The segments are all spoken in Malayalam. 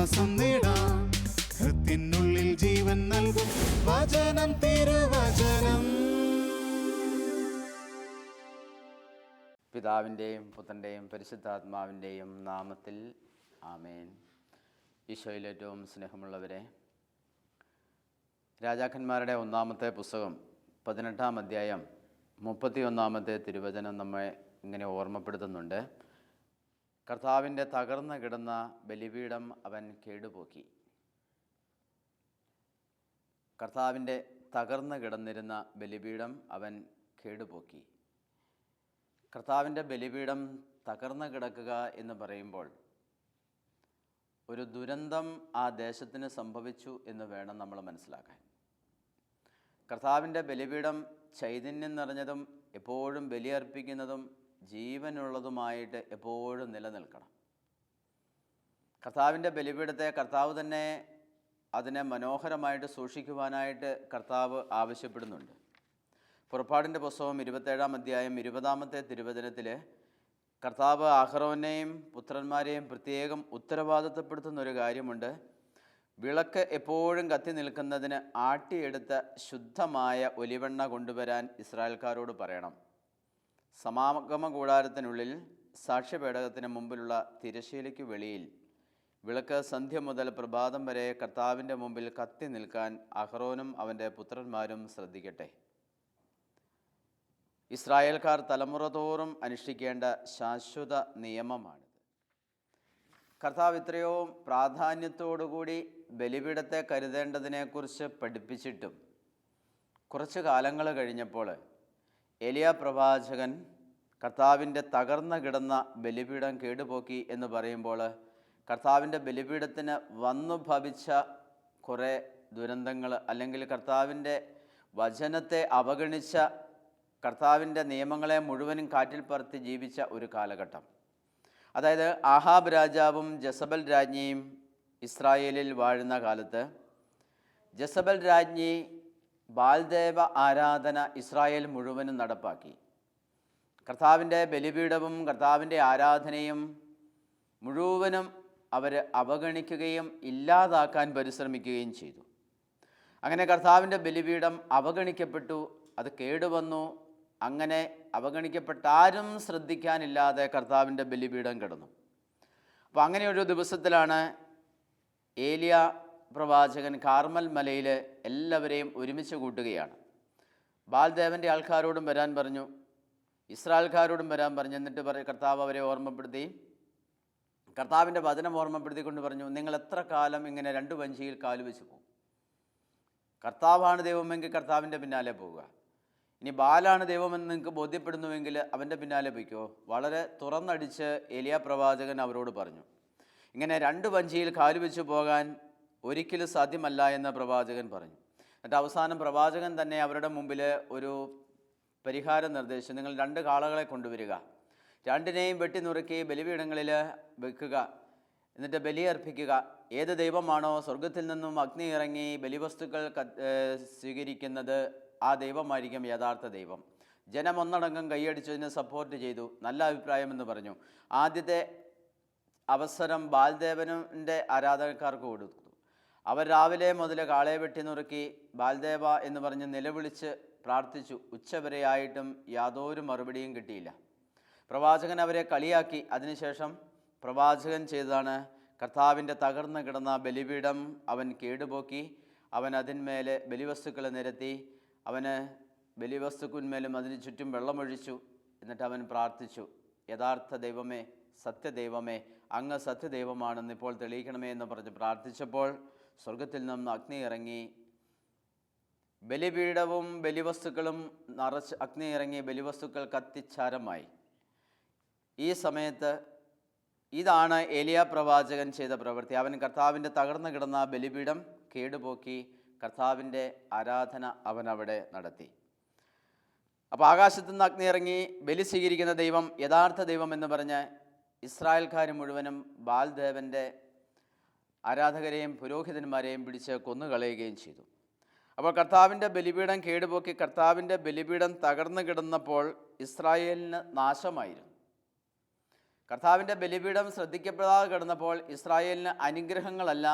ആശ്വാസം നേടാം. ഹൃത്തിനുള്ളിൽ ജീവൻ നൽകും വചനം, തിരുവചനം. പിതാവിൻ്റെയും പുത്രൻ്റെയും പരിശുദ്ധാത്മാവിൻ്റെയും നാമത്തിൽ ആമേൻ. ഈശോയിൽ ഏറ്റവും സ്നേഹമുള്ളവരെ, രാജാക്കന്മാരുടെ ഒന്നാമത്തെ പുസ്തകം 18-ാം അധ്യായം 31-ാമത്തെ തിരുവചനം നമ്മെ ഇങ്ങനെ ഓർമ്മപ്പെടുത്തുന്നുണ്ട്. കർത്താവിൻ്റെ തകർന്നു കിടന്ന ബലിപീഠം അവൻ കേടുപോക്കി. കർത്താവിൻ്റെ തകർന്നു കിടന്നിരുന്ന ബലിപീഠം അവൻ കേടുപോക്കി. കർത്താവിൻ്റെ ബലിപീഠം തകർന്നു കിടക്കുക എന്ന് പറയുമ്പോൾ ഒരു ദുരന്തം ആ ദേശത്തിന് സംഭവിച്ചു എന്ന് വേണം നമ്മൾ മനസ്സിലാക്കാൻ. കർത്താവിൻ്റെ ബലിപീഠം ചൈതന്യം നിറഞ്ഞതും എപ്പോഴും ബലിയർപ്പിക്കുന്നതും ജീവനുള്ളതുമായിട്ട് എപ്പോഴും നിലനിൽക്കണം. കർത്താവിൻ്റെ ബലിപീഠത്തെ കർത്താവ് തന്നെ അതിനെ മനോഹരമായിട്ട് സൂക്ഷിക്കുവാനായിട്ട് കർത്താവ് ആവശ്യപ്പെടുന്നുണ്ട്. പുറപ്പാടിൻ്റെ പുസ്തകം 27-ാം അധ്യായം 20-ാമത്തെ തിരുവചനത്തിൽ കർത്താവ് അഹ്റോനെയും പുത്രന്മാരെയും പ്രത്യേകം ഉത്തരവാദിത്തപ്പെടുത്തുന്നൊരു കാര്യമുണ്ട്. വിളക്ക് എപ്പോഴും കത്തി നിൽക്കുന്നതിന് ആട്ടിയെടുത്ത ശുദ്ധമായ ഒലിവെണ്ണ കൊണ്ടുവരാൻ ഇസ്രായേൽക്കാരോട് പറയണം. സമാഗമ കൂടാരത്തിനുള്ളിൽ സാക്ഷ്യപേടകത്തിന് മുമ്പിലുള്ള തിരശ്ശീലയ്ക്ക് വെളിയിൽ വിളക്ക് സന്ധ്യ മുതൽ പ്രഭാതം വരെ കർത്താവിൻ്റെ മുമ്പിൽ കത്തി നിൽക്കാൻ അഹ്റോനും അവൻ്റെ പുത്രന്മാരും ശ്രദ്ധിക്കട്ടെ. ഇസ്രായേൽക്കാർ തലമുറ തോറും അനുഷ്ഠിക്കേണ്ട ശാശ്വത നിയമമാണിത്. കർത്താവ് ഇത്രയോ പ്രാധാന്യത്തോടുകൂടി ബലിപീഠത്തെ കരുതേണ്ടതിനെക്കുറിച്ച് പഠിപ്പിച്ചിട്ടും കുറച്ച് കാലങ്ങൾ കഴിഞ്ഞപ്പോൾ ഏലിയ പ്രവാചകൻ കർത്താവിൻ്റെ തകർന്നു കിടന്ന ബലിപീഠം കേടുപോക്കി എന്ന് പറയുമ്പോൾ കർത്താവിൻ്റെ ബലിപീഠത്തിന് വന്നു ഭവിച്ച കുറേ ദുരന്തങ്ങൾ, അല്ലെങ്കിൽ കർത്താവിൻ്റെ വചനത്തെ അവഗണിച്ച, കർത്താവിൻ്റെ നിയമങ്ങളെ മുഴുവനും കാറ്റിൽ പറത്തി ജീവിച്ച ഒരു കാലഘട്ടം. അതായത് ആഹാബ് രാജാവും ജസബൽ രാജ്ഞിയും ഇസ്രായേലിൽ വാഴുന്ന കാലത്ത് ജസബൽ രാജ്ഞി ബാൽദേവ ആരാധന ഇസ്രായേൽ മുഴുവനും നടപ്പാക്കി. കർത്താവിൻ്റെ ബലിപീഠവും കർത്താവിൻ്റെ ആരാധനയും മുഴുവനും അവർ അവഗണിക്കുകയും ഇല്ലാതാക്കാൻ പരിശ്രമിക്കുകയും ചെയ്തു. അങ്ങനെ കർത്താവിൻ്റെ ബലിപീഠം അവഗണിക്കപ്പെട്ടു, അത് കേടുവന്നു. അങ്ങനെ അവഗണിക്കപ്പെട്ട ആരും ശ്രദ്ധിക്കാനില്ലാതെ കർത്താവിൻ്റെ ബലിപീഠം കിടന്നു. അപ്പോൾ അങ്ങനെ ഒരു ദിവസത്തിലാണ് ഏലിയ പ്രവാചകൻ കാർമൽ മലയിൽ എല്ലാവരെയും ഒരുമിച്ച് കൂട്ടുകയാണ്. ബാൽദേവൻ്റെ ആൾക്കാരോടും വരാൻ പറഞ്ഞു, ഇസ്രായേൽക്കാരോടും വരാൻ പറഞ്ഞു. എന്നിട്ട് കർത്താവ് അവരെ ഓർമ്മപ്പെടുത്തി, കർത്താവിൻ്റെ വചനം ഓർമ്മപ്പെടുത്തിക്കൊണ്ട് പറഞ്ഞു, നിങ്ങൾ എത്ര കാലം ഇങ്ങനെ രണ്ട് വഞ്ചിയിൽ കാലുവെച്ച് പോകും? കർത്താവാണ് ദൈവമെങ്കിൽ കർത്താവിൻ്റെ പിന്നാലെ പോവുക. ഇനി ബാലാണ് ദൈവമെന്ന് നിങ്ങൾക്ക് ബോധ്യപ്പെടുന്നുവെങ്കിൽ അവൻ്റെ പിന്നാലെ പോയിക്കോ. വളരെ തുറന്നടിച്ച് ഏലിയ പ്രവാചകൻ അവരോട് പറഞ്ഞു. ഇങ്ങനെ രണ്ട് വഞ്ചിയിൽ കാലുവെച്ച് പോകാൻ ഒരിക്കലും സാധ്യമല്ല എന്ന് പ്രവാചകൻ പറഞ്ഞു. എന്നിട്ട് അവസാനം പ്രവാചകൻ തന്നെ അവരുടെ മുമ്പിൽ ഒരു പരിഹാരം നിർദ്ദേശിച്ചു. നിങ്ങൾ 2 കാളകളെ കൊണ്ടുവരിക, രണ്ടിനെയും വെട്ടി നുറുക്കി ബലിപീഠങ്ങളിൽ വെക്കുക, എന്നിട്ട് ബലിയർപ്പിക്കുക. ഏത് ദൈവമാണോ സ്വർഗത്തിൽ നിന്നും അഗ്നി ഇറങ്ങി ബലിവസ്തുക്കൾ സ്വീകരിക്കുന്നത്, ആ ദൈവമായിരിക്കും യഥാർത്ഥ ദൈവം. ജനം ഒന്നടങ്കം കൈയടിച്ചതിന് സപ്പോർട്ട് ചെയ്തു, നല്ല അഭിപ്രായമെന്ന് പറഞ്ഞു. ആദ്യത്തെ അവസരം ബാൽദേവൻ്റെ ആരാധകർക്ക് കൊടുത്തു. അവർ രാവിലെ മുതൽ കാളയെ വെട്ടി നുറുക്കി ബാൽദേവ എന്ന് പറഞ്ഞ് നിലവിളിച്ച് പ്രാർത്ഥിച്ചു. ഉച്ചവരെയായിട്ടും യാതൊരു മറുപടിയും കിട്ടിയില്ല. പ്രവാചകൻ അവരെ കളിയാക്കി. അതിനുശേഷം പ്രവാചകൻ ചെയ്തതാണ്, കർത്താവിൻ്റെ തകർന്നു കിടന്ന ബലിപീഠം അവൻ കേടുപോക്കി. അവൻ അതിന്മേലെ ബലിവസ്തുക്കളെ നിരത്തി. അവന് ബലിവസ്തുക്കന്മേലും അതിന് ചുറ്റും വെള്ളമൊഴിച്ചു. എന്നിട്ട് അവൻ പ്രാർത്ഥിച്ചു, യഥാർത്ഥ ദൈവമേ, സത്യദൈവമേ, അങ്ങ് സത്യദൈവമാണെന്ന് ഇപ്പോൾ തെളിയിക്കണമേ എന്ന് പറഞ്ഞ് പ്രാർത്ഥിച്ചപ്പോൾ സ്വർഗത്തിൽ നിന്ന് അഗ്നി ഇറങ്ങി. ബലിപീഠവും ബലിവസ്തുക്കളും നിറച്ച് അഗ്നി ഇറങ്ങി ബലിവസ്തുക്കൾ കത്തിച്ചാരമായി. ഈ സമയത്ത് ഇതാണ് ഏലിയ പ്രവാചകൻ ചെയ്ത പ്രവൃത്തി. അവൻ കർത്താവിൻ്റെ തകർന്നു കിടന്ന ബലിപീഠം കേടുപോക്കി. കർത്താവിൻ്റെ ആരാധന അവൻ അവിടെ നടത്തി. അപ്പോൾ ആകാശത്തു നിന്ന് അഗ്നി ഇറങ്ങി ബലി സ്വീകരിക്കുന്ന ദൈവം യഥാർത്ഥ ദൈവം എന്ന് പറഞ്ഞ് ഇസ്രായേൽക്കാർ മുഴുവനും ബാൽദേവൻ്റെ ആരാധകരെയും പുരോഹിതന്മാരെയും പിടിച്ച് കൊന്നുകളയുകയും ചെയ്തു. അപ്പോൾ കർത്താവിൻ്റെ ബലിപീഠം കേടുപോക്കി. കർത്താവിൻ്റെ ബലിപീഠം തകർന്നു കിടന്നപ്പോൾ ഇസ്രായേലിന് നാശമായിരുന്നു. കർത്താവിൻ്റെ ബലിപീഠം ശ്രദ്ധിക്കപ്പെടാതെ കിടന്നപ്പോൾ ഇസ്രായേലിന് അനുഗ്രഹങ്ങളല്ല,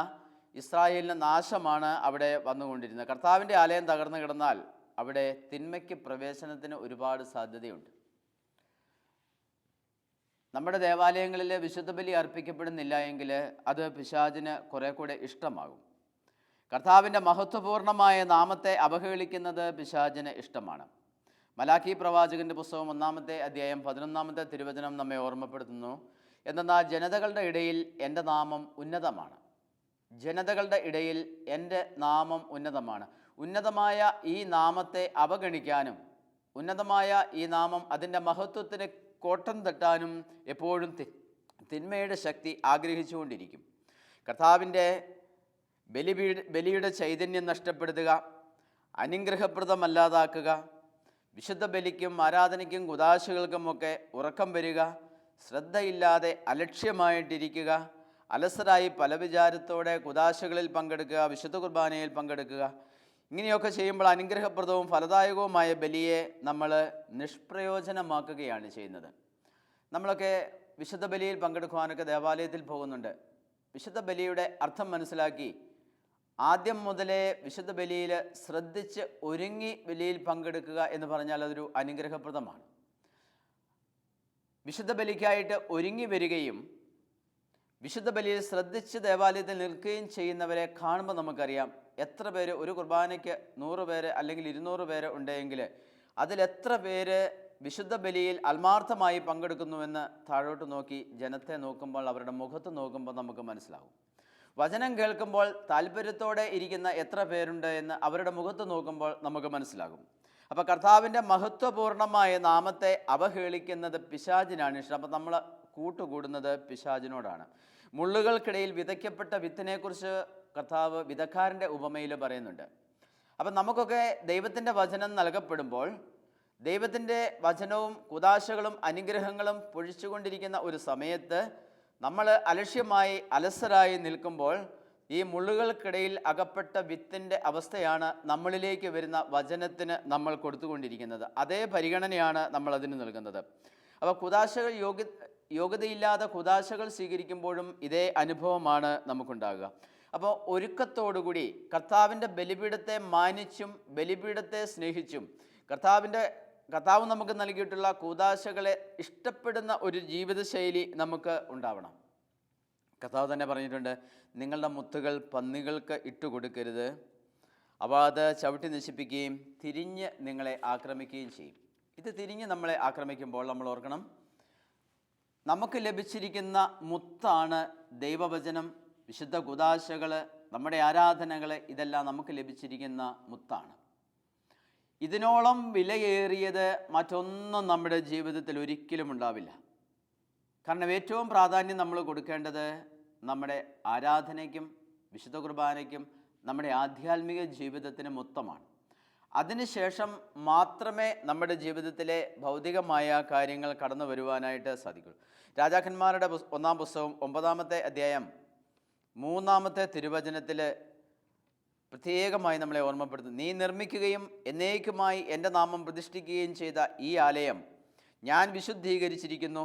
ഇസ്രായേലിന് നാശമാണ് അവിടെ വന്നുകൊണ്ടിരുന്നത്. കർത്താവിൻ്റെ ആലയം തകർന്നു കിടന്നാൽ അവിടെ തിന്മയ്ക്ക് പ്രവേശനത്തിന് ഒരുപാട് സാധ്യതയുണ്ട്. നമ്മുടെ ദേവാലയങ്ങളിൽ വിശുദ്ധ ബലി അർപ്പിക്കപ്പെടുന്നില്ല എങ്കിൽ അത് പിശാചിന് കുറെ കൂടെ ഇഷ്ടമാകും. കർത്താവിൻ്റെ മഹത്വപൂർണമായ നാമത്തെ അവഹേളിക്കുന്നത് പിശാചിന് ഇഷ്ടമാണ്. മലാക്കി പ്രവാചകൻ്റെ പുസ്തകം 1-ാമത്തെ അധ്യായം 11-ാമത്തെ തിരുവചനം നമ്മെ ഓർമ്മപ്പെടുത്തുന്നു, എന്തെന്നാൽ ജനതകളുടെ ഇടയിൽ എൻ്റെ നാമം ഉന്നതമാണ്. ജനതകളുടെ ഇടയിൽ എൻ്റെ നാമം ഉന്നതമാണ്. ഉന്നതമായ ഈ നാമത്തെ അവഗണിക്കാനും ഉന്നതമായ ഈ നാമം അതിൻ്റെ മഹത്വത്തിന് കോട്ടം തട്ടാനും എപ്പോഴും തിന്മയുടെ ശക്തി ആഗ്രഹിച്ചുകൊണ്ടിരിക്കും. കർത്താവിൻ്റെ ബലിയുടെ ചൈതന്യം നഷ്ടപ്പെടുത്തുക, അനുഗ്രഹപ്രദമല്ലാതാക്കുക, വിശുദ്ധ ബലിക്കും ആരാധനയ്ക്കും കുദാശകൾക്കുമൊക്കെ ഉറക്കം വരിക, ശ്രദ്ധയില്ലാതെ അലക്ഷ്യമായിട്ടിരിക്കുക, അലസരായി പല വിചാരത്തോടെ കുദാശകളിൽ പങ്കെടുക്കുക, വിശുദ്ധ കുർബാനയിൽ പങ്കെടുക്കുക, ഇങ്ങനെയൊക്കെ ചെയ്യുമ്പോൾ അനുഗ്രഹപ്രദവും ഫലദായകവുമായ ബലിയെ നമ്മൾ നിഷ്പ്രയോജനമാക്കുകയാണ് ചെയ്യുന്നത്. നമ്മളൊക്കെ വിശുദ്ധ ബലിയിൽ പങ്കെടുക്കുവാനൊക്കെ ദേവാലയത്തിൽ പോകുന്നുണ്ട്. വിശുദ്ധ ബലിയുടെ അർത്ഥം മനസ്സിലാക്കി ആദ്യം മുതലേ വിശുദ്ധ ബലിയിൽ ശ്രദ്ധിച്ച് ഒരുങ്ങി ബലിയിൽ പങ്കെടുക്കുക എന്ന് പറഞ്ഞാൽ അതൊരു അനുഗ്രഹപ്രദമാണ്. വിശുദ്ധ ബലിക്കായിട്ട് ഒരുങ്ങി വരികയും വിശുദ്ധ ബലിയിൽ ശ്രദ്ധിച്ച് ദേവാലയത്തിൽ നിൽക്കുകയും ചെയ്യുന്നവരെ കാണുമ്പോൾ നമുക്കറിയാം എത്ര പേര് ഒരു കുർബാനയ്ക്ക് 100 പേര് അല്ലെങ്കിൽ 200 പേര് ഉണ്ടെങ്കിൽ അതിലെത്ര പേര് വിശുദ്ധ ബലിയിൽ ആത്മാർത്ഥമായി പങ്കെടുക്കുന്നുവെന്ന് താഴോട്ട് നോക്കി ജനത്തെ നോക്കുമ്പോൾ, അവരുടെ മുഖത്ത് നോക്കുമ്പോൾ നമുക്ക് മനസ്സിലാവും. വചനം കേൾക്കുമ്പോൾ താല്പര്യത്തോടെ ഇരിക്കുന്ന എത്ര പേരുണ്ട് എന്ന് അവരുടെ മുഖത്ത് നോക്കുമ്പോൾ നമുക്ക് മനസ്സിലാകും. അപ്പോൾ കർത്താവിൻ്റെ മഹത്വപൂർണമായ നാമത്തെ അവഹേളിക്കുന്നത് പിശാചിനാണ് ഇഷ്ടം. അപ്പം നമ്മൾ കൂട്ടുകൂടുന്നത് പിശാചിനോടാണ്. മുള്ളുകൾക്കിടയിൽ വിതയ്ക്കപ്പെട്ട വിത്തിനെക്കുറിച്ച് കർത്താവ് വിതക്കാരൻ്റെ ഉപമയിൽ പറയുന്നുണ്ട്. അപ്പം നമുക്കൊക്കെ ദൈവത്തിൻ്റെ വചനം നൽകപ്പെടുമ്പോൾ ദൈവത്തിൻ്റെ വചനവും കുദാശകളും അനുഗ്രഹങ്ങളും പൊഴിച്ചുകൊണ്ടിരിക്കുന്ന ഒരു സമയത്ത് നമ്മൾ അലക്ഷ്യമായി അലസരായി നിൽക്കുമ്പോൾ ഈ മുള്ളുകൾക്കിടയിൽ അകപ്പെട്ട വിത്തിൻ്റെ അവസ്ഥയാണ് നമ്മളിലേക്ക് വരുന്ന വചനത്തിന് നമ്മൾ കൊടുത്തുകൊണ്ടിരിക്കുന്നത്. അതേ പരിഗണനയാണ് നമ്മൾ അതിന് നൽകുന്നത്. അപ്പോൾ കുദാശകൾ യോഗ്യതയില്ലാത്ത കുദാശകൾ സ്വീകരിക്കുമ്പോഴും ഇതേ അനുഭവമാണ് നമുക്കുണ്ടാകുക. അപ്പോൾ ഒരുക്കത്തോടുകൂടി കർത്താവിൻ്റെ ബലിപീഠത്തെ മാനിച്ചും ബലിപീഠത്തെ സ്നേഹിച്ചും കർത്താവ് നമുക്ക് നൽകിയിട്ടുള്ള കൂദാശകളെ ഇഷ്ടപ്പെടുന്ന ഒരു ജീവിതശൈലി നമുക്ക് ഉണ്ടാവണം. കർത്താവ് തന്നെ പറഞ്ഞിട്ടുണ്ട്, നിങ്ങളുടെ മുത്തുകൾ പന്നികൾക്ക് ഇട്ടുകൊടുക്കരുത്, അവ അത് ചവിട്ടി നശിപ്പിക്കുകയും തിരിഞ്ഞ് നിങ്ങളെ ആക്രമിക്കുകയും ചെയ്യും. ഇത് തിരിഞ്ഞ് നമ്മളെ ആക്രമിക്കുമ്പോൾ നമ്മൾ ഓർക്കണം, നമുക്ക് ലഭിച്ചിരിക്കുന്ന മുത്താണ് ദൈവവചനം, വിശുദ്ധ കുദാശകൾ, നമ്മുടെ ആരാധനകൾ, ഇതെല്ലാം നമുക്ക് ലഭിച്ചിരിക്കുന്ന മുത്താണ്. ഇതിനോളം വിലയേറിയത് മറ്റൊന്നും നമ്മുടെ ജീവിതത്തിൽ ഒരിക്കലും ഉണ്ടാവില്ല. കാരണം ഏറ്റവും പ്രാധാന്യം നമ്മൾ കൊടുക്കേണ്ടത് നമ്മുടെ ആരാധനയ്ക്കും വിശുദ്ധ കുർബാനയ്ക്കും നമ്മുടെ ആധ്യാത്മിക ജീവിതത്തിന് മൊത്തമാണ്. അതിനുശേഷം മാത്രമേ നമ്മുടെ ജീവിതത്തിലെ ഭൗതികമായ കാര്യങ്ങൾ കടന്നു വരുവാനായിട്ട് സാധിക്കുള്ളൂ. രാജാക്കന്മാരുടെ 1-ാം പുസ്തകം 9-ാമത്തെ അധ്യായം 3-ാമത്തെ തിരുവചനത്തിൽ പ്രത്യേകമായി നമ്മളെ ഓർമ്മപ്പെടുത്തുന്നു, നീ നിർമ്മിക്കുകയും എന്നേക്കുമായി എൻ്റെ നാമം പ്രതിഷ്ഠിക്കുകയും ചെയ്ത ഈ ആലയം ഞാൻ വിശുദ്ധീകരിച്ചിരിക്കുന്നു,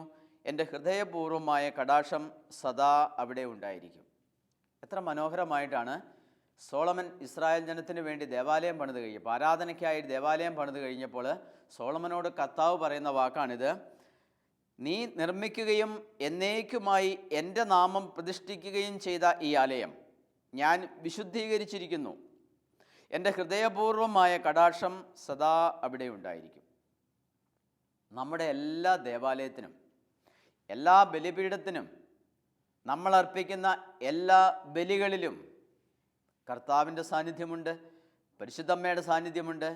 എൻ്റെ ഹൃദയപൂർവമായ കടാക്ഷം സദാ അവിടെ ഉണ്ടായിരിക്കും. എത്ര മനോഹരമായിട്ടാണ് സോളമൻ ഇസ്രായേൽ ജനത്തിന് വേണ്ടി ദേവാലയം പണിത് കഴിഞ്ഞപ്പോൾ, ആരാധനയ്ക്കായി ദേവാലയം പണിത് കഴിഞ്ഞപ്പോൾ സോളമനോട് കർത്താവ് പറയുന്ന വാക്കാണിത്, നീ നിർമ്മിക്കുകയും എന്നേക്കുമായി എൻ്റെ നാമം പ്രതിഷ്ഠിക്കുകയും ചെയ്ത ഈ ആലയം ഞാൻ വിശുദ്ധീകരിച്ചിരിക്കുന്നു, എൻ്റെ ഹൃദയപൂർവമായ കടാക്ഷം സദാ അവിടെ ഉണ്ടായിരിക്കും. നമ്മുടെ എല്ലാ ദേവാലയത്തിനും എല്ലാ ബലിപീഠത്തിനും നമ്മൾ അർപ്പിക്കുന്ന എല്ലാ ബലികളിലും കർത്താവിൻ്റെ സാന്നിധ്യമുണ്ട്, പരിശുദ്ധമ്മയുടെ സാന്നിധ്യമുണ്ട്,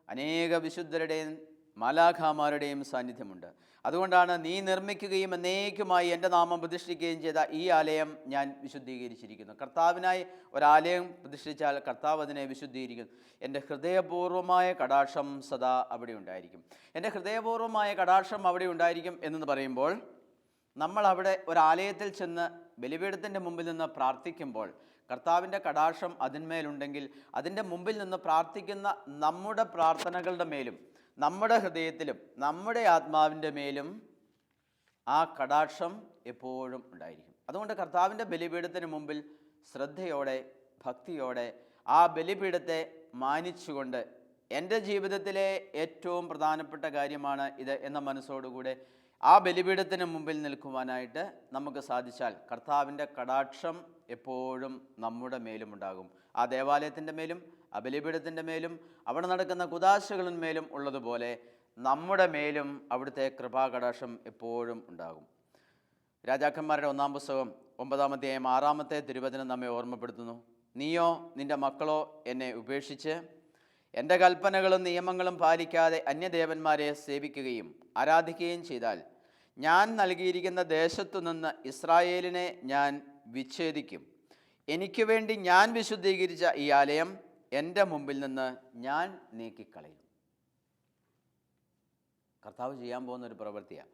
അനേക വിശുദ്ധരുടെയും മാലാഖാമാരുടെയും സാന്നിധ്യമുണ്ട്. അതുകൊണ്ടാണ് നീ നിർമ്മിക്കുകയും എന്നേക്കുമായി എൻ്റെ നാമം പ്രതിഷ്ഠിക്കുകയും ചെയ്ത ഈ ആലയം ഞാൻ വിശുദ്ധീകരിച്ചിരിക്കുന്നു. കർത്താവിനായി ഒരാലയം പ്രതിഷ്ഠിച്ചാൽ കർത്താവ് അതിനെ വിശുദ്ധീകരിക്കുന്നു. എൻ്റെ ഹൃദയപൂർവമായ കടാക്ഷം സദാ അവിടെ ഉണ്ടായിരിക്കും. എൻ്റെ ഹൃദയപൂർവമായ കടാക്ഷം അവിടെ ഉണ്ടായിരിക്കും എന്ന് പറയുമ്പോൾ നമ്മൾ അവിടെ ഒരാലയത്തിൽ ചെന്ന് ബലിപീഠത്തിൻ്റെ മുമ്പിൽ നിന്ന് പ്രാർത്ഥിക്കുമ്പോൾ കർത്താവിൻ്റെ കടാക്ഷം അതിന്മേലുണ്ടെങ്കിൽ അതിൻ്റെ മുമ്പിൽ നിന്ന് പ്രാർത്ഥിക്കുന്ന നമ്മുടെ പ്രാർത്ഥനകളുടെ മേലും നമ്മുടെ ഹൃദയത്തിലും നമ്മുടെ ആത്മാവിൻ്റെ മേലും ആ കടാക്ഷം എപ്പോഴും ഉണ്ടായിരിക്കും. അതുകൊണ്ട് കർത്താവിൻ്റെ ബലിപീഠത്തിന് മുമ്പിൽ ശ്രദ്ധയോടെ ഭക്തിയോടെ ആ ബലിപീഠത്തെ മാനിച്ചുകൊണ്ട് എൻ്റെ ജീവിതത്തിലെ ഏറ്റവും പ്രധാനപ്പെട്ട കാര്യമാണ് ഇത് എന്ന മനസ്സോടുകൂടെ ആ ബലിപീഠത്തിന് മുമ്പിൽ നിൽക്കുവാനായിട്ട് നമുക്ക് സാധിച്ചാൽ കർത്താവിൻ്റെ കടാക്ഷം എപ്പോഴും നമ്മുടെ മേലും ഉണ്ടാകും. ആ ദേവാലയത്തിൻ്റെ മേലും ആ ബലിപീഠത്തിൻ്റെ മേലും അവിടെ നടക്കുന്ന കുദാശകളിന്മേലും ഉള്ളതുപോലെ നമ്മുടെ മേലും അവിടുത്തെ കൃപാകടാക്ഷം എപ്പോഴും ഉണ്ടാകും. രാജാക്കന്മാരുടെ 1-ാം പുസ്തകം 9-ാം അധ്യായം 6-ാമത്തെ തിരുവചനം നമ്മെ ഓർമ്മപ്പെടുത്തുന്നു. നീയോ നിൻ്റെ മക്കളോ എന്നെ ഉപേക്ഷിച്ച് എൻ്റെ കൽപ്പനകളും നിയമങ്ങളും പാലിക്കാതെ അന്യദേവന്മാരെ സേവിക്കുകയും ആരാധിക്കുകയും ചെയ്താൽ ഞാൻ നൽകിയിരിക്കുന്ന ദേശത്തു നിന്ന് ഇസ്രായേലിനെ ഞാൻ വിച്ഛേദിക്കും. എനിക്ക് വേണ്ടി ഞാൻ വിശുദ്ധീകരിച്ച ഈ ആലയം എൻ്റെ മുമ്പിൽ നിന്ന് ഞാൻ നീക്കിക്കളയും. കർത്താവ് ചെയ്യാൻ പോകുന്ന ഒരു പ്രവൃത്തിയാണ്.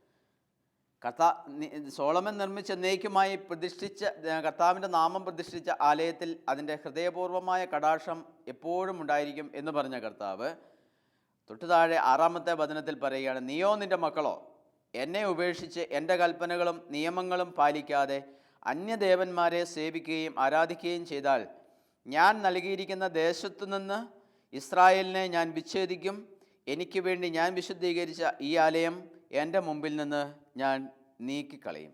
സോളമൻ നിർമ്മിച്ച എന്നേക്കുമായി പ്രതിഷ്ഠിച്ച കർത്താവിൻ്റെ നാമം പ്രതിഷ്ഠിച്ച ആലയത്തിൽ അതിൻ്റെ ഹൃദയപൂർവമായ കടാക്ഷം എപ്പോഴും ഉണ്ടായിരിക്കും എന്ന് പറഞ്ഞ കർത്താവ് തൊട്ടു താഴെ 6-ാമത്തെ വചനത്തിൽ പറയുകയാണ്, നീയോ നിൻ്റെ മക്കളോ എന്നെ ഉപേക്ഷിച്ച് എൻ്റെ കൽപ്പനകളും നിയമങ്ങളും പാലിക്കാതെ അന്യദേവന്മാരെ സേവിക്കുകയും ആരാധിക്കുകയും ചെയ്താൽ ഞാൻ നൽകിയിരിക്കുന്ന ദേശത്തു നിന്ന് ഇസ്രായേലിനെ ഞാൻ വിച്ഛേദിക്കും. എനിക്ക് വേണ്ടി ഞാൻ വിശുദ്ധീകരിച്ച ഈ ആലയം എൻ്റെ മുമ്പിൽ നിന്ന് ഞാൻ നീക്കിക്കളയും.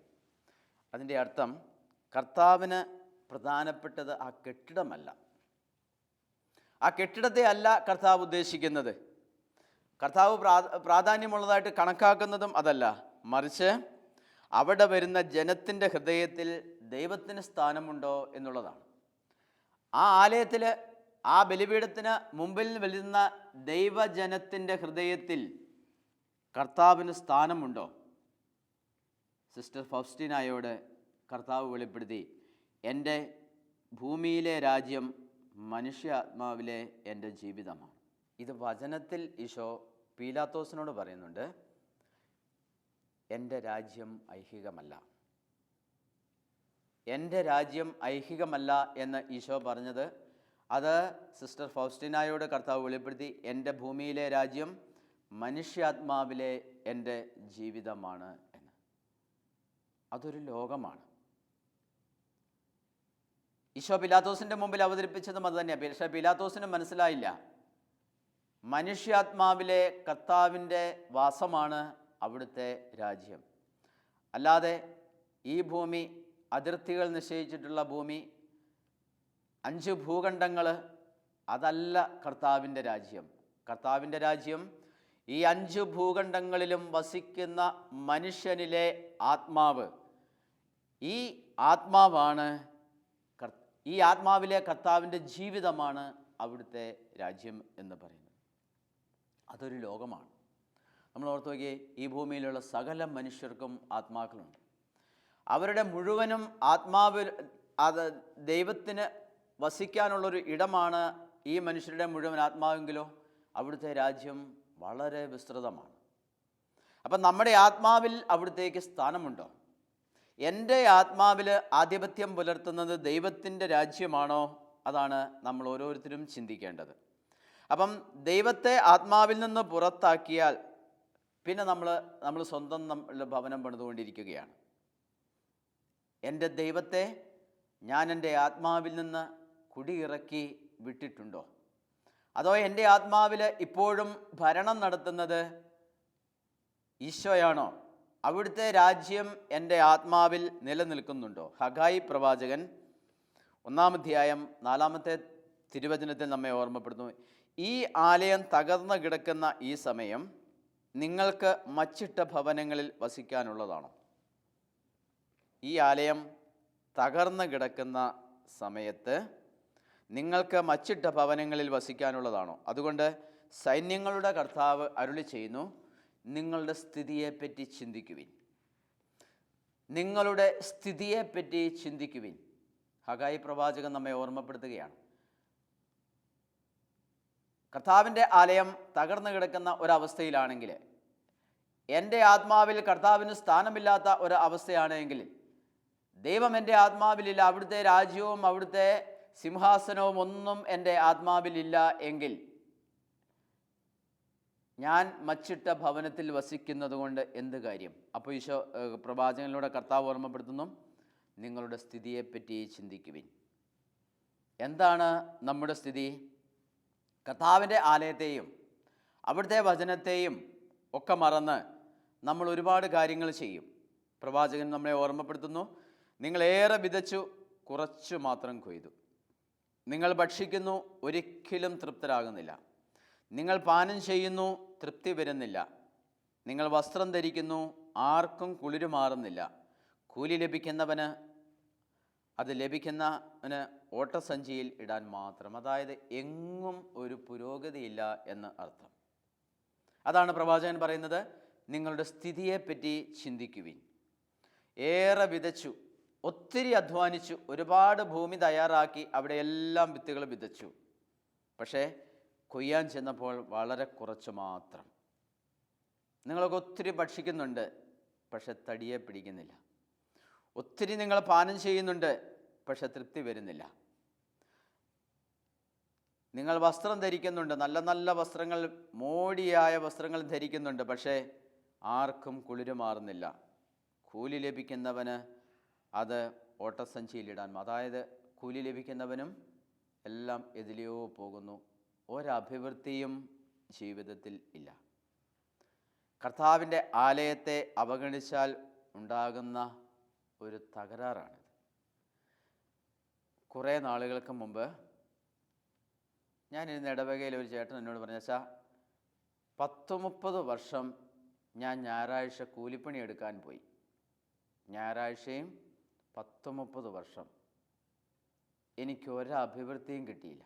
അതിൻ്റെ അർത്ഥം കർത്താവിന് പ്രധാനപ്പെട്ടത് ആ കെട്ടിടമല്ല, ആ കെട്ടിടത്തെ അല്ല കർത്താവ് ഉദ്ദേശിക്കുന്നത്. കർത്താവ് പ്രാധാന്യമുള്ളതായിട്ട് കണക്കാക്കുന്നതും അതല്ല, മറിച്ച് അവിടെ വരുന്ന ജനത്തിൻ്റെ ഹൃദയത്തിൽ ദൈവത്തിന് സ്ഥാനമുണ്ടോ എന്നുള്ളതാണ്. ആ ആലയത്തിൽ ആ ബലിപീഠത്തിന് മുമ്പിൽ വരുന്ന ദൈവജനത്തിൻ്റെ ഹൃദയത്തിൽ കർത്താവിന് സ്ഥാനമുണ്ടോ? സിസ്റ്റർ ഫൗസ്റ്റീനായോട് കർത്താവ് വെളിപ്പെടുത്തി, എൻ്റെ ഭൂമിയിലെ രാജ്യം മനുഷ്യാത്മാവിലെ എൻ്റെ ജീവിതമാണ്. ഇത് വചനത്തിൽ ഈശോ പീലാത്തോസിനോട് പറയുന്നുണ്ട്, എൻ്റെ രാജ്യം ഐഹികമല്ല. എൻ്റെ രാജ്യം ഐഹികമല്ല എന്ന് ഈശോ പറഞ്ഞത്, അത് സിസ്റ്റർ ഫൗസ്റ്റീനായോട് കർത്താവ് വെളിപ്പെടുത്തി, എൻ്റെ ഭൂമിയിലെ രാജ്യം മനുഷ്യാത്മാവിലെ എൻ്റെ ജീവിതമാണ് എന്ന്. അതൊരു ലോകമാണ്. ഈശോ പിലാത്തോസിൻ്റെ മുമ്പിൽ അവതരിപ്പിച്ചതും അത് തന്നെയാണ്. പക്ഷേ പിലാത്തോസിന് മനസ്സിലായില്ല, മനുഷ്യാത്മാവിലെ കർത്താവിൻ്റെ വാസമാണ് അവിടുത്തെ രാജ്യം. അല്ലാതെ ഈ ഭൂമി, അതിർത്തികൾ നിശ്ചയിച്ചിട്ടുള്ള ഭൂമി, 5 ഭൂഖണ്ഡങ്ങൾ, അതല്ല കർത്താവിൻ്റെ രാജ്യം. കർത്താവിൻ്റെ രാജ്യം ഈ 5 ഭൂഖണ്ഡങ്ങളിലും വസിക്കുന്ന മനുഷ്യനിലെ ആത്മാവ്. ഈ ആത്മാവാണ്, ഈ ആത്മാവിലെ കർത്താവിൻ്റെ ജീവിതമാണ് അവിടുത്തെ രാജ്യം എന്ന് പറയുന്നത്. അതൊരു ലോകമാണ്. നമ്മൾ ഓർത്ത് നോക്കിയേ, ഈ ഭൂമിയിലുള്ള സകല മനുഷ്യർക്കും ആത്മാക്കളുണ്ട്. അവരുടെ മുഴുവനും ആത്മാവ്, അത് ദൈവത്തിന് വസിക്കാനുള്ളൊരു ഇടമാണ് ഈ മനുഷ്യരുടെ മുഴുവൻ ആത്മാവെങ്കിലോ അവിടുത്തെ രാജ്യം വളരെ വിസ്തൃതമാണ്. അപ്പം നമ്മുടെ ആത്മാവിൽ അവിടുത്തേക്ക് സ്ഥാനമുണ്ടോ? എൻ്റെ ആത്മാവിൽ ആധിപത്യം പുലർത്തുന്നത് ദൈവത്തിൻ്റെ രാജ്യമാണോ? അതാണ് നമ്മൾ ഓരോരുത്തരും ചിന്തിക്കേണ്ടത്. അപ്പം ദൈവത്തെ ആത്മാവിൽ നിന്ന് പുറത്താക്കിയാൽ പിന്നെ നമ്മൾ സ്വന്തം ഭവനം പണിതുകൊണ്ടിരിക്കുകയാണ്. എൻ്റെ ദൈവത്തെ ഞാൻ എൻ്റെ ആത്മാവിൽ നിന്ന് കുടിയിറക്കി വിട്ടിട്ടുണ്ടോ? അതോ എൻ്റെ ആത്മാവിൽ ഇപ്പോഴും ഭരണം നടത്തുന്നത് ഈശോയാണോ? അവിടുത്തെ രാജ്യം എൻ്റെ ആത്മാവിൽ നിലനിൽക്കുന്നുണ്ടോ? ഹഗായി പ്രവാചകൻ 1-ാം അധ്യായം 4-ാമത്തെ തിരുവചനത്തിൽ നമ്മെ ഓർമ്മപ്പെടുത്തുന്നു, ഈ ആലയം തകർന്നു കിടക്കുന്ന ഈ സമയം നിങ്ങൾക്ക് മച്ചിട്ട ഭവനങ്ങളിൽ വസിക്കാനുള്ളതാണോ? ഈ ആലയം തകർന്നു കിടക്കുന്ന സമയത്ത് നിങ്ങൾക്ക് മച്ചിട്ട ഭവനങ്ങളിൽ വസിക്കാനുള്ളതാണോ? അതുകൊണ്ട് സൈന്യങ്ങളുടെ കർത്താവ് അരുളി ചെയ്യുന്നു, നിങ്ങളുടെ സ്ഥിതിയെപ്പറ്റി ചിന്തിക്കുവിൻ. നിങ്ങളുടെ സ്ഥിതിയെപ്പറ്റി ചിന്തിക്കുവിൻ. ഹഗായി പ്രവാചകൻ നമ്മെ ഓർമ്മപ്പെടുത്തുകയാണ്. കർത്താവിൻ്റെ ആലയം തകർന്നു കിടക്കുന്ന ഒരവസ്ഥയിലാണെങ്കിൽ, എൻ്റെ ആത്മാവിൽ കർത്താവിന് സ്ഥാനമില്ലാത്ത ഒരു അവസ്ഥയാണെങ്കിൽ, ദൈവം എൻ്റെ ആത്മാവിലില്ല, അവിടുത്തെ രാജ്യവും അവിടുത്തെ സിംഹാസനവും ഒന്നും എൻ്റെ ആത്മാവിലില്ല എങ്കിൽ ഞാൻ മച്ചിട്ട ഭവനത്തിൽ വസിക്കുന്നത് കൊണ്ട് എന്ത് കാര്യം? അപ്പോൾ ഈശോ പ്രവാചകനിലൂടെ കർത്താവ് ഓർമ്മപ്പെടുത്തുന്നു, നിങ്ങളുടെ സ്ഥിതിയെപ്പറ്റി ചിന്തിക്കുവിൻ. എന്താണ് നമ്മുടെ സ്ഥിതി? കർത്താവിൻ്റെ ആലയത്തെയും അവിടുത്തെ വചനത്തെയും ഒക്കെ മറന്ന് നമ്മൾ ഒരുപാട് കാര്യങ്ങൾ ചെയ്യും. പ്രവാചകൻ നമ്മളെ ഓർമ്മപ്പെടുത്തുന്നു, നിങ്ങളേറെ വിതച്ചു, കുറച്ചു മാത്രം കൊയ്തു. നിങ്ങൾ ഭക്ഷിക്കുന്നു, ഒരിക്കലും തൃപ്തരാകുന്നില്ല. നിങ്ങൾ പാനം ചെയ്യുന്നു, തൃപ്തി വരുന്നില്ല. നിങ്ങൾ വസ്ത്രം ധരിക്കുന്നു, ആർക്കും കുളിരു മാറുന്നില്ല. കൂലി ലഭിക്കുന്നവന് അത് ലഭിക്കുന്നവന് ഓട്ടസഞ്ചിയിൽ ഇടാൻ മാത്രം. അതായത് എങ്ങും ഒരു പുരോഗതിയില്ല എന്ന് അർത്ഥം. അതാണ് പ്രവാചകൻ പറയുന്നത്, നിങ്ങളുടെ സ്ഥിതിയെപ്പറ്റി ചിന്തിക്കുവിൻ. ഏറെ വിതച്ചു, ഒത്തിരി അധ്വാനിച്ചു, ഒരുപാട് ഭൂമി തയ്യാറാക്കി അവിടെ എല്ലാം വിത്തുകൾ വിതച്ചു. പക്ഷേ കൊയ്യാൻ ചെന്നപ്പോൾ വളരെ കുറച്ച് മാത്രം. നിങ്ങളൊക്കെ ഒത്തിരി ഭക്ഷിക്കുന്നുണ്ട്, പക്ഷെ തടിയെ പിടിക്കുന്നില്ല. ഒത്തിരി നിങ്ങൾ പാനം ചെയ്യുന്നുണ്ട്, പക്ഷെ തൃപ്തി വരുന്നില്ല. നിങ്ങൾ വസ്ത്രം ധരിക്കുന്നുണ്ട്, നല്ല നല്ല വസ്ത്രങ്ങൾ, മോടിയായ വസ്ത്രങ്ങൾ ധരിക്കുന്നുണ്ട്, പക്ഷേ ആർക്കും കുളിര് മാറുന്നില്ല. കൂലി ലഭിക്കുന്നവന് അത് ഓട്ടസഞ്ചിയിലിടാൻ, അതായത് കൂലി ലഭിക്കുന്നവനും എല്ലാം എതിലെയോ പോകുന്നു. ഒരഭിവൃദ്ധിയും ജീവിതത്തിൽ ഇല്ല. കർത്താവിൻ്റെ ആലയത്തെ അവഗണിച്ചാൽ ഉണ്ടാകുന്ന ഒരു തകരാറാണിത്. കുറേ നാളുകൾക്ക് മുമ്പ് ഞാനിരുന്ന ഇടവകയിൽ ഒരു ചേട്ടൻ എന്നോട് പറഞ്ഞ, 10-30 വർഷം ഞാൻ ഞായറാഴ്ച കൂലിപ്പണി എടുക്കാൻ പോയി. ഞായറാഴ്ചയും 10-30 വർഷം എനിക്ക് ഒരഭിവൃദ്ധിയും കിട്ടിയില്ല.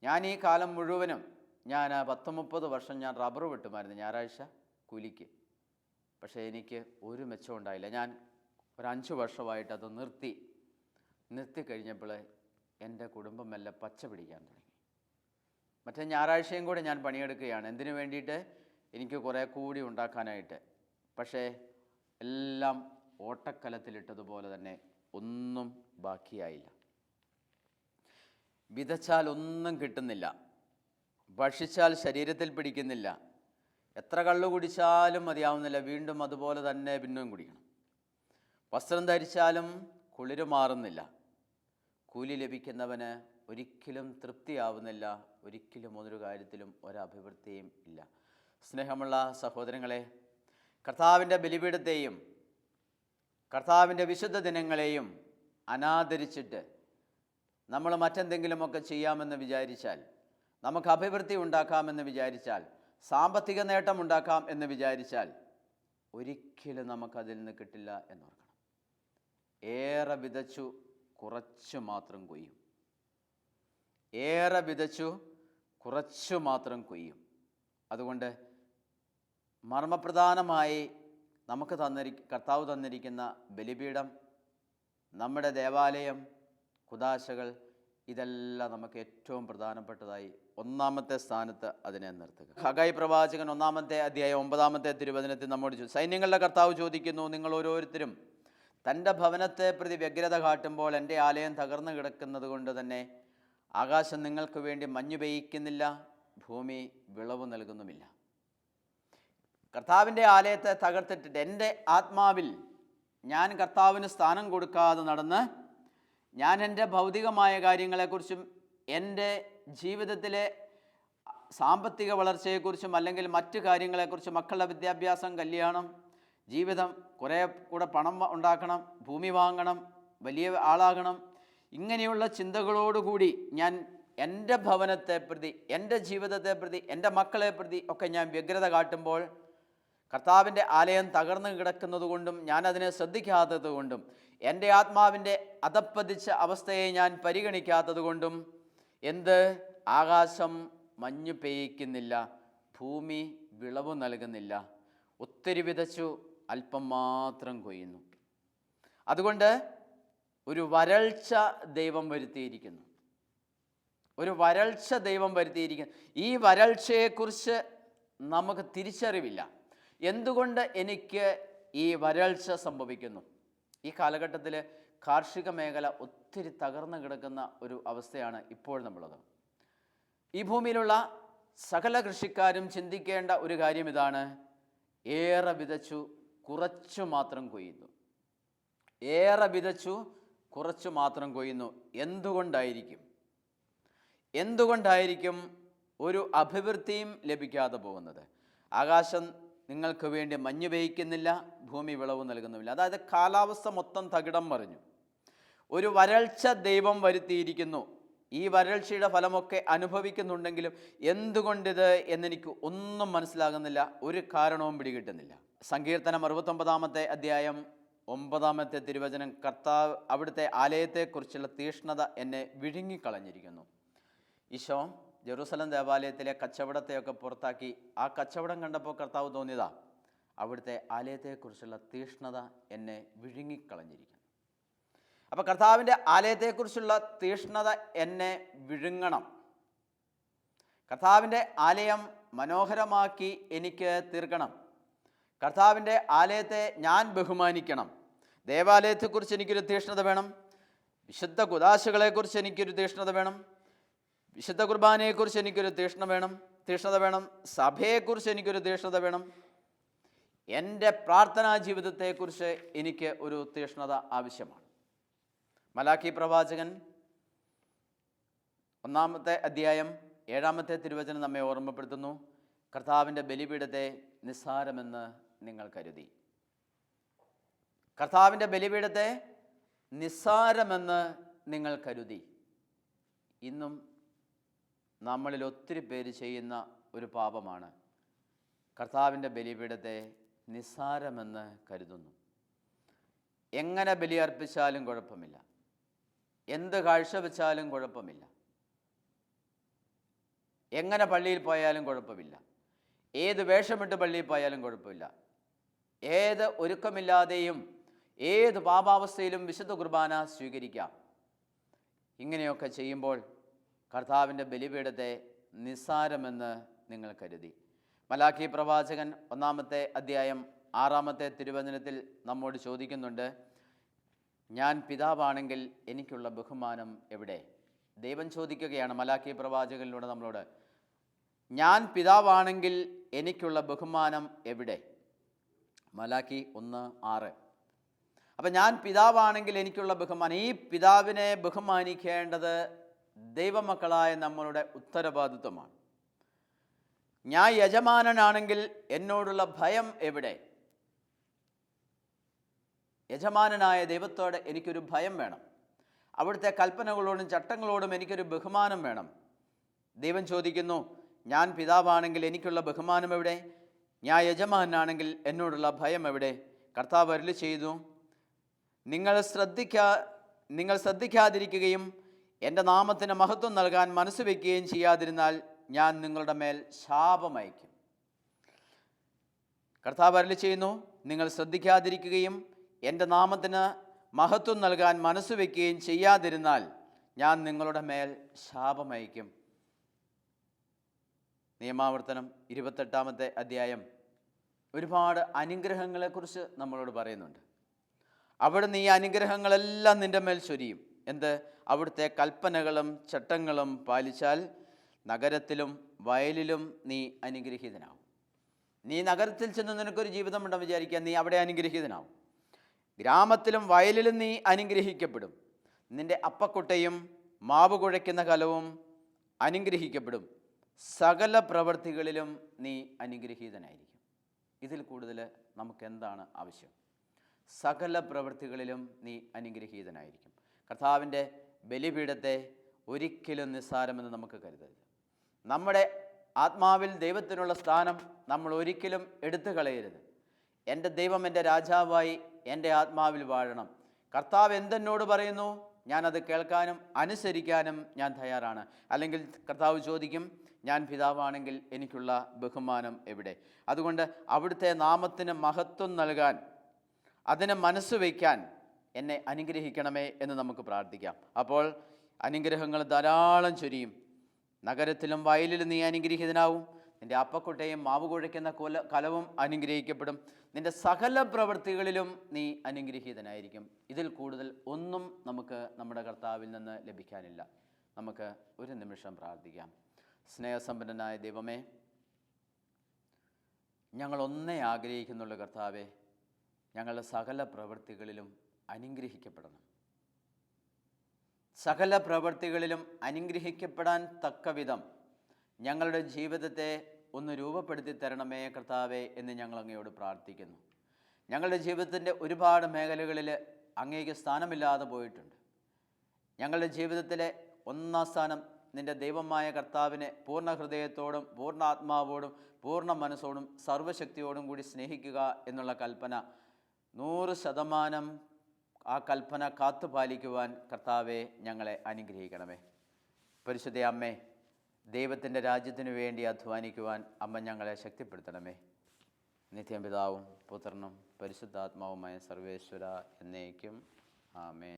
ഞാൻ ഈ കാലം മുഴുവനും ഞാൻ 10-30 വർഷം ഞാൻ റബ്ബർ വെട്ടുമായിരുന്നു ഞായറാഴ്ച കൂലിക്ക്. പക്ഷേ എനിക്ക് ഒരു മെച്ചം ഉണ്ടായില്ല. ഞാൻ ഒരു 5 വർഷമായിട്ട് അത് നിർത്തി കഴിഞ്ഞപ്പോൾ എൻ്റെ കുടുംബം മെല്ലെ പച്ച പിടിക്കാൻ തുടങ്ങി. മറ്റേ ഞായറാഴ്ചയും കൂടെ ഞാൻ പണിയെടുക്കുകയാണ്. എന്തിനു വേണ്ടിയിട്ട്? എനിക്ക് കുറേ കൂടി ഉണ്ടാക്കാനായിട്ട്. പക്ഷേ എല്ലാം ഓട്ടക്കലത്തിലിട്ടതുപോലെ തന്നെ ഒന്നും ബാക്കിയായില്ല. വിതച്ചാൽ ഒന്നും കിട്ടുന്നില്ല, ഭക്ഷിച്ചാൽ ശരീരത്തിൽ പിടിക്കുന്നില്ല, എത്ര കള്ളു കുടിച്ചാലും മതിയാവുന്നില്ല, വീണ്ടും അതുപോലെ തന്നെ പിന്നെയും കുടിക്കണം. വസ്ത്രം ധരിച്ചാലും കുളിര് മാറുന്നില്ല. കൂലി ലഭിക്കുന്നവന് ഒരിക്കലും തൃപ്തിയാവുന്നില്ല. ഒരിക്കലും ഒരു കാര്യത്തിലും ഒരഭിവൃദ്ധിയും ഇല്ല. സ്നേഹമുള്ള സഹോദരങ്ങളെ, കർത്താവിൻ്റെ ബലിപീഠത്തെയും കർത്താവിൻ്റെ വിശുദ്ധ ദിനങ്ങളെയും അനാദരിച്ചിട്ട് നമ്മൾ മറ്റെന്തെങ്കിലുമൊക്കെ ചെയ്യാമെന്ന് വിചാരിച്ചാൽ, നമുക്ക് അഭിവൃദ്ധി ഉണ്ടാക്കാമെന്ന് വിചാരിച്ചാൽ, സാമ്പത്തിക നേട്ടം ഉണ്ടാക്കാം എന്ന് വിചാരിച്ചാൽ ഒരിക്കലും നമുക്കതിൽ നിന്ന് കിട്ടില്ല എന്നോർക്കണം. ഏറെ വിതച്ചു, കുറച്ചു മാത്രം കൊയ്യും. ഏറെ വിതച്ചു, കുറച്ചു മാത്രം കൊയ്യും. അതുകൊണ്ട് മർമ്മപ്രധാനമായി നമുക്ക് കർത്താവ് തന്നിരിക്കുന്ന ബലിപീഠം, നമ്മുടെ ദേവാലയം, കുദാശകൾ, ഇതെല്ലാം നമുക്ക് ഏറ്റവും പ്രധാനപ്പെട്ടതായി ഒന്നാമത്തെ സ്ഥാനത്ത് അതിനെ നിർത്തുക. ഹഗായി പ്രവാചകൻ 1-ാമത്തെ അധ്യായം 9-ാമത്തെ തിരുവചനത്തിൽ നമ്മോട് സൈന്യങ്ങളുടെ കർത്താവ് ചോദിക്കുന്നു, നിങ്ങൾ ഓരോരുത്തരും തൻ്റെ ഭവനത്തെ പ്രതി വ്യഗ്രത കാട്ടുമ്പോൾ എൻ്റെ ആലയം തകർന്നു കിടക്കുന്നത് കൊണ്ട് തന്നെ ആകാശം നിങ്ങൾക്ക് വേണ്ടി മഞ്ഞു പെയ്യ്ക്കുന്നില്ല, ഭൂമി വിളവ് നൽകുന്നുമില്ല. കർത്താവിൻ്റെ ആലയത്തെ തകർത്തിട്ടിട്ട് എൻ്റെ ആത്മാവിൽ ഞാൻ കർത്താവിന് സ്ഥാനം കൊടുക്കാതെ നടന്ന് ഞാൻ എൻ്റെ ഭൗതികമായ കാര്യങ്ങളെക്കുറിച്ചും എൻ്റെ ജീവിതത്തിലെ സാമ്പത്തിക വളർച്ചയെക്കുറിച്ചും അല്ലെങ്കിൽ മറ്റു കാര്യങ്ങളെക്കുറിച്ചും, മക്കളുടെ വിദ്യാഭ്യാസം, കല്യാണം, ജീവിതം, കുറേ കൂടെ പണം ഉണ്ടാക്കണം, ഭൂമി വാങ്ങണം, വലിയ ആളാകണം, ഇങ്ങനെയുള്ള ചിന്തകളോടുകൂടി ഞാൻ എൻ്റെ ഭവനത്തെ പ്രതി, എൻ്റെ ജീവിതത്തെ പ്രതി, എൻ്റെ മക്കളെ പ്രതി ഒക്കെ ഞാൻ വ്യഗ്രത കാട്ടുമ്പോൾ കർത്താവിൻ്റെ ആലയം തകർന്നു കിടക്കുന്നത് കൊണ്ടും ഞാനതിനെ ശ്രദ്ധിക്കാത്തത് കൊണ്ടും എൻ്റെ ആത്മാവിൻ്റെ അധപ്പതിച്ച അവസ്ഥയെ ഞാൻ പരിഗണിക്കാത്തത് കൊണ്ടും ആകാശം മഞ്ഞു പെയ്യ്ക്കുന്നില്ല, ഭൂമി വിളവ് നൽകുന്നില്ല. ഒത്തിരി വിതച്ചു, അല്പം മാത്രം കൊയ്യുന്നു. അതുകൊണ്ട് ഒരു വരൾച്ച ദൈവം വരുത്തിയിരിക്കുന്നു. ഈ വരൾച്ചയെക്കുറിച്ച് നമുക്ക് തിരിച്ചറിവില്ല. എന്തുകൊണ്ട് എനിക്ക് ഈ വരൾച്ച സംഭവിക്കുന്നു? ഈ കാലഘട്ടത്തിൽ കാർഷിക മേഖല ഒത്തിരി തകർന്നു കിടക്കുന്ന ഒരു അവസ്ഥയാണ് ഇപ്പോൾ നമ്മളുള്ളത്. ഈ ഭൂമിയിലുള്ള സകല കൃഷിക്കാരും ചിന്തിക്കേണ്ട ഒരു കാര്യം ഇതാണ്: ഏറെ വിതച്ചു കുറച്ചു മാത്രം കൊയ്യുന്നു. ഏറെ വിതച്ചു കുറച്ചു മാത്രം കൊയ്യുന്നു. എന്തുകൊണ്ടായിരിക്കും ഒരു അഭിവൃദ്ധിയും ലഭിക്കാതെ പോകുന്നത്? ആകാശം നിങ്ങൾക്ക് വേണ്ടി മഞ്ഞ് പെയ്യ്ക്കുന്നില്ല, ഭൂമി വിളവ് നൽകുന്നുമില്ല. അതായത് കാലാവസ്ഥ മൊത്തം തകിടം മറിഞ്ഞു. ഒരു വരൾച്ച ദൈവം വരുത്തിയിരിക്കുന്നു. ഈ വരൾച്ചയുടെ ഫലമൊക്കെ അനുഭവിക്കുന്നുണ്ടെങ്കിലും എന്തുകൊണ്ടിത് എന്നെനിക്ക് ഒന്നും മനസ്സിലാകുന്നില്ല, ഒരു കാരണവും പിടികിട്ടുന്നില്ല. സങ്കീർത്തനം 69 അധ്യായം 9 തിരുവചനം: കർത്താവ് അവിടുത്തെ ആലയത്തെക്കുറിച്ചുള്ള തീഷ്ണത എന്നെ വിഴുങ്ങിക്കളഞ്ഞിരിക്കുന്നു. ഈശോ ജെറൂസലം ദേവാലയത്തിലെ കച്ചവടത്തെയൊക്കെ പുറത്താക്കി. ആ കച്ചവടം കണ്ടപ്പോൾ കർത്താവ് തോന്നിയതാ, അവിടുത്തെ ആലയത്തെക്കുറിച്ചുള്ള തീഷ്ണത എന്നെ വിഴുങ്ങിക്കളഞ്ഞിരിക്കുന്നു. അപ്പോൾ കർത്താവിൻ്റെ ആലയത്തെക്കുറിച്ചുള്ള തീഷ്ണത എന്നെ വിഴുങ്ങണം. കർത്താവിൻ്റെ ആലയം മനോഹരമാക്കി എനിക്ക് തീർക്കണം. കർത്താവിൻ്റെ ആലയത്തെ ഞാൻ ബഹുമാനിക്കണം. ദേവാലയത്തെക്കുറിച്ച് എനിക്കൊരു തീഷ്ണത വേണം. വിശുദ്ധ കുദാശകളെക്കുറിച്ച് എനിക്കൊരു തീഷ്ണത വേണം. വിശുദ്ധ കുർബാനയെക്കുറിച്ച് എനിക്കൊരു തീഷ്ണത വേണം. സഭയെക്കുറിച്ച് എനിക്കൊരു തീഷ്ണത വേണം. എൻ്റെ പ്രാർത്ഥനാ ജീവിതത്തെക്കുറിച്ച് എനിക്ക് ഒരു തീഷ്ണത ആവശ്യമാണ്. മലാക്കി പ്രവാചകൻ 1 അധ്യായം 7 തിരുവചനം നമ്മെ ഓർമ്മപ്പെടുത്തുന്നു: കർത്താവിൻ്റെ ബലിപീഠത്തെ നിസ്സാരമെന്ന് നിങ്ങൾ കരുതി. കർത്താവിൻ്റെ ബലിപീഠത്തെ നിസ്സാരമെന്ന് നിങ്ങൾ കരുതി. ഇന്നും നമ്മളിൽ ഒത്തിരി പേര് ചെയ്യുന്ന ഒരു പാപമാണ് കർത്താവിൻ്റെ ബലിപീഠത്തെ നിസ്സാരമെന്ന് കരുതുന്നു. എങ്ങനെ ബലിയർപ്പിച്ചാലും കുഴപ്പമില്ല, എന്ത് കാഴ്ചവെച്ചാലും കുഴപ്പമില്ല, എങ്ങനെ പള്ളിയിൽ പോയാലും കുഴപ്പമില്ല, ഏത് വേഷമിട്ട് പള്ളിയിൽ പോയാലും കുഴപ്പമില്ല, ഏത് ഒരുക്കമില്ലാതെയും ഏത് പാപാവസ്ഥയിലും വിശുദ്ധ കുർബാന സ്വീകരിക്കാം. ഇങ്ങനെയൊക്കെ ചെയ്യുമ്പോൾ കർത്താവിൻ്റെ ബലിപീഠത്തെ നിസ്സാരമെന്ന് നിങ്ങൾ കരുതി. മലാക്കി പ്രവാചകൻ 1 അധ്യായം 6 തിരുവചനത്തിൽ നമ്മോട് ചോദിക്കുന്നുണ്ട്: ഞാൻ പിതാവാണെങ്കിൽ എനിക്കുള്ള ബഹുമാനം എവിടെ? ദൈവം ചോദിക്കുകയാണ് മലാക്കി പ്രവാചകനിലൂടെ നമ്മളോട്, ഞാൻ പിതാവാണെങ്കിൽ എനിക്കുള്ള ബഹുമാനം എവിടെ? മലാക്കി 1:6. അപ്പം ഞാൻ പിതാവാണെങ്കിൽ എനിക്കുള്ള ബഹുമാനം, ഈ പിതാവിനെ ബഹുമാനിക്കേണ്ടത് ദൈവമക്കളായ നമ്മളുടെ ഉത്തരവാദിത്വമാണ്. ഞാൻ യജമാനനാണെങ്കിൽ എന്നോടുള്ള ഭയം എവിടെ? യജമാനനായ ദൈവത്തോട് എനിക്കൊരു ഭയം വേണം. അവിടുത്തെ കൽപ്പനകളോടും ചട്ടങ്ങളോടും എനിക്കൊരു ബഹുമാനം വേണം. ദൈവം ചോദിക്കുന്നു, ഞാൻ പിതാവാണെങ്കിൽ എനിക്കുള്ള ബഹുമാനം എവിടെ? ഞാൻ യജമാനാണെങ്കിൽ എന്നോടുള്ള ഭയം എവിടെ? കർത്താവ് അരുളി ചെയ്തു, നിങ്ങൾ ശ്രദ്ധിക്കാതിരിക്കുകയും എൻ്റെ നാമത്തിന് മഹത്വം നൽകാൻ മനസ്സ് വയ്ക്കുകയും ചെയ്യാതിരുന്നാൽ ഞാൻ നിങ്ങളുടെ മേൽ ശാപമയക്കും. കർത്താവ് അരുളി ചെയ്യുന്നു, നിങ്ങൾ ശ്രദ്ധിക്കാതിരിക്കുകയും എൻ്റെ നാമത്തിന് മഹത്വം നൽകാൻ മനസ്സ് വയ്ക്കുകയും ചെയ്യാതിരുന്നാൽ ഞാൻ നിങ്ങളുടെ മേൽ ശാപമയക്കും. നിയമാവർത്തനം 28 അധ്യായം ഒരുപാട് അനുഗ്രഹങ്ങളെക്കുറിച്ച് നമ്മളോട് പറയുന്നുണ്ട്. അവിടുന്ന് ഈ അനുഗ്രഹങ്ങളെല്ലാം നിൻ്റെ മേൽ ചൊരിയും. എന്ത്? അവിടുത്തെ കൽപ്പനകളും ചട്ടങ്ങളും പാലിച്ചാൽ നഗരത്തിലും വയലിലും നീ അനുഗ്രഹീതനാവും. നീ നഗരത്തിൽ ചെന്ന് നിനക്കൊരു ജീവിതമുണ്ടെന്ന് വിചാരിക്കുക, നീ അവിടെ അനുഗ്രഹീതനാവും. ഗ്രാമത്തിലും വയലിലും നീ അനുഗ്രഹിക്കപ്പെടും. നിൻ്റെ അപ്പക്കുട്ടയും മാവ് കുഴയ്ക്കുന്ന കലവും അനുഗ്രഹിക്കപ്പെടും. സകല പ്രവൃത്തികളിലും നീ അനുഗ്രഹീതനായിരിക്കും. ഇതിൽ കൂടുതൽ നമുക്ക് എന്താണ് ആവശ്യം? സകല പ്രവൃത്തികളിലും നീ അനുഗ്രഹീതനായിരിക്കും. കർത്താവിൻ്റെ ബലിപീഠത്തെ ഒരിക്കലും നിസ്സാരമെന്ന് നമുക്ക് കരുതരുത്. നമ്മുടെ ആത്മാവിൽ ദൈവത്തിനുള്ള സ്ഥാനം നമ്മൾ ഒരിക്കലും എടുത്തു കളയരുത്. എൻ്റെ ദൈവം എൻ്റെ രാജാവായി എൻ്റെ ആത്മാവിൽ വാഴണം. കർത്താവ് എന്തെന്നോട് പറയുന്നു ഞാനത് കേൾക്കാനും അനുസരിക്കാനും ഞാൻ തയ്യാറാണ്. അല്ലെങ്കിൽ കർത്താവ് ചോദിക്കും, ഞാൻ പിതാവാണെങ്കിൽ എനിക്കുള്ള ബഹുമാനം എവിടെ? അതുകൊണ്ട് അവിടുത്തെ നാമത്തിന് മഹത്വം നൽകാൻ, അതിനെ മനസ്സ് വയ്ക്കാൻ എന്നെ അനുഗ്രഹിക്കണമേ എന്ന് നമുക്ക് പ്രാർത്ഥിക്കാം. അപ്പോൾ അനുഗ്രഹങ്ങൾ ധാരാളം ചൊരിയും. നഗരത്തിലും വയലിലും നീ അനുഗ്രഹീതനാവും. നിൻ്റെ അപ്പക്കുട്ടയും മാവ് കുഴയ്ക്കുന്ന കലവും അനുഗ്രഹിക്കപ്പെടും. നിൻ്റെ സകല പ്രവൃത്തികളിലും നീ അനുഗ്രഹീതനായിരിക്കും. ഇതിൽ കൂടുതൽ ഒന്നും നമുക്ക് നമ്മുടെ കർത്താവിൽ നിന്ന് ലഭിക്കാനില്ല. നമുക്ക് ഒരു നിമിഷം പ്രാർത്ഥിക്കാം. സ്നേഹസമ്പന്നനായ ദൈവമേ, ഞങ്ങളൊന്നേ ആഗ്രഹിക്കുന്നുള്ളൂ കർത്താവേ, ഞങ്ങളുടെ സകല പ്രവൃത്തികളിലും അനുഗ്രഹിക്കപ്പെടണം. സകല പ്രവൃത്തികളിലും അനുഗ്രഹിക്കപ്പെടാൻ തക്കവിധം ഞങ്ങളുടെ ജീവിതത്തെ ഒന്ന് രൂപപ്പെടുത്തി തരണമേ കർത്താവേ എന്ന് ഞങ്ങൾ അങ്ങയോട് പ്രാർത്ഥിക്കുന്നു. ഞങ്ങളുടെ ജീവിതത്തിൻ്റെ ഒരുപാട് മേഖലകളിൽ അങ്ങേക്ക് സ്ഥാനമില്ലാതെ പോയിട്ടുണ്ട്. ഞങ്ങളുടെ ജീവിതത്തിലെ ഒന്നാം സ്ഥാനം നിൻ്റെ ദൈവമായ കർത്താവിനെ പൂർണ്ണ ഹൃദയത്തോടും പൂർണ്ണ ആത്മാവോടും പൂർണ്ണ മനസ്സോടും സർവ്വശക്തിയോടും കൂടി സ്നേഹിക്കുക എന്നുള്ള കൽപ്പന 100% ആ കൽപ്പന കാത്തുപാലിക്കുവാൻ കർത്താവെ ഞങ്ങളെ അനുഗ്രഹിക്കണമേ. പരിശുദ്ധ അമ്മേ, ദൈവത്തിൻ്റെ രാജ്യത്തിനു വേണ്ടി അധ്വാനിക്കുവാൻ അമ്മ ഞങ്ങളെ ശക്തിപ്പെടുത്തണമേ. നിത്യപിതാവും പുത്രനും പരിശുദ്ധാത്മാവുമായ സർവേശ്വര എന്നേക്കും ആമേൻ.